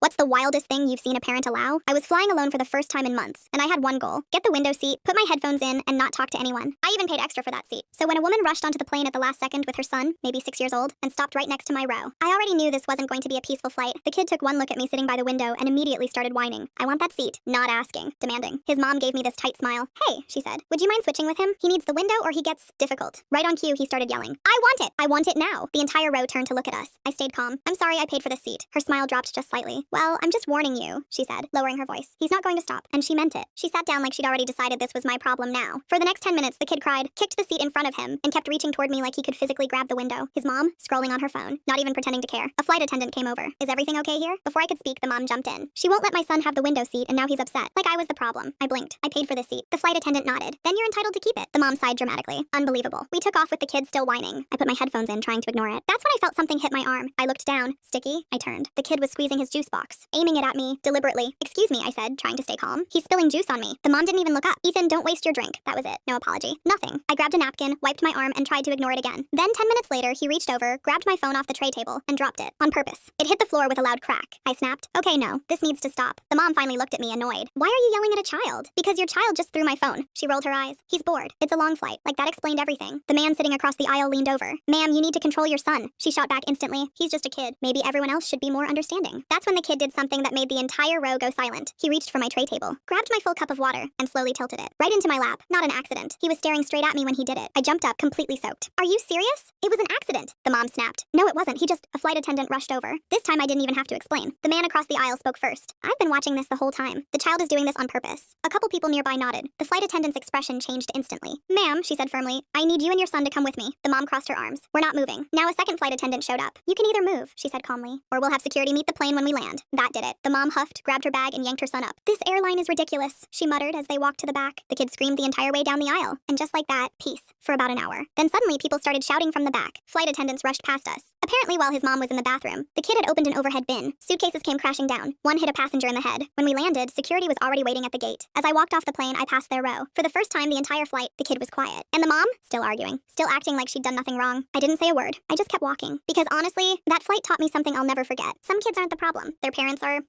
What's the wildest thing you've seen a parent allow? I was flying alone for the first time in months, and I had one goal: get the window seat, put my headphones in, and not talk to anyone. I even paid extra for that seat. So when a woman rushed onto the plane at the last second with her son, maybe 6 years old, and stopped right next to my row, I already knew this wasn't going to be a peaceful flight. The kid took one look at me sitting by the window and immediately started whining. I want that seat. Not asking. Demanding. His mom gave me this tight smile. Hey, she said. Would you mind switching with him? He needs the window or he gets difficult. Right on cue, he started yelling. I want it! I want it now! The entire row turned to look at us. I stayed calm. I'm sorry I paid for the seat. Her smile dropped just slightly. Well, I'm just warning you, she said, lowering her voice. He's not going to stop. And she meant it. She sat down like she'd already decided this was my problem now. For the next 10 minutes, the kid cried, kicked the seat in front of him, and kept reaching toward me like he could physically grab the window. His mom, scrolling on her phone, not even pretending to care. A flight attendant came over. Is everything okay here? Before I could speak, the mom jumped in. She won't let my son have the window seat, and now he's upset. Like I was the problem. I blinked. I paid for the seat. The flight attendant nodded. Then you're entitled to keep it. The mom sighed dramatically. Unbelievable. We took off with the kid still whining. I put my headphones in, trying to ignore it. That's when I felt something hit my arm. I looked down. Sticky. I turned. The kid was squeezing his juice box, aiming it at me, deliberately. Excuse me, I said, trying to stay calm. He's spilling juice on me. The mom didn't even look up. Ethan, don't waste your drink. That was it. No apology. Nothing. I grabbed a napkin, wiped my arm, and tried to ignore it again. Then 10 minutes later, he reached over, grabbed my phone off the tray table, and dropped it. On purpose. It hit the floor with a loud crack. I snapped. Okay, no. This needs to stop. The mom finally looked at me, annoyed. Why are you yelling at a child? Because your child just threw my phone. She rolled her eyes. He's bored. It's a long flight. Like that explained everything. The man sitting across the aisle leaned over. Ma'am, you need to control your son. She shot back instantly. He's just a kid. Maybe everyone else should be more understanding. That's when the kid did something that made the entire row go silent. He reached for my tray table, grabbed my full cup of water, and slowly tilted it right into my lap. Not an accident. He was staring straight at me when he did it. I jumped up, completely soaked. Are you serious? It was an accident. The mom snapped. No, it wasn't. A flight attendant rushed over. This time I didn't even have to explain. The man across the aisle spoke first. I've been watching this the whole time. The child is doing this on purpose. A couple people nearby nodded. The flight attendant's expression changed instantly. Ma'am, she said firmly, I need you and your son to come with me. The mom crossed her arms. We're not moving. Now a second flight attendant showed up. You can either move, she said calmly, or we'll have security meet the plane when we land. That did it. The mom huffed, grabbed her bag, and yanked her son up. This airline is ridiculous, she muttered as they walked to the back. The kid screamed the entire way down the aisle. And just like that, peace. For about an hour. Then suddenly people started shouting from the back. Flight attendants rushed past us. Apparently while his mom was in the bathroom, the kid had opened an overhead bin. Suitcases came crashing down. One hit a passenger in the head. When we landed, security was already waiting at the gate. As I walked off the plane, I passed their row. For the first time the entire flight, the kid was quiet. And the mom? Still arguing. Still acting like she'd done nothing wrong. I didn't say a word. I just kept walking. Because honestly, that flight taught me something I'll never forget. Some kids aren't the problem. Their parents are.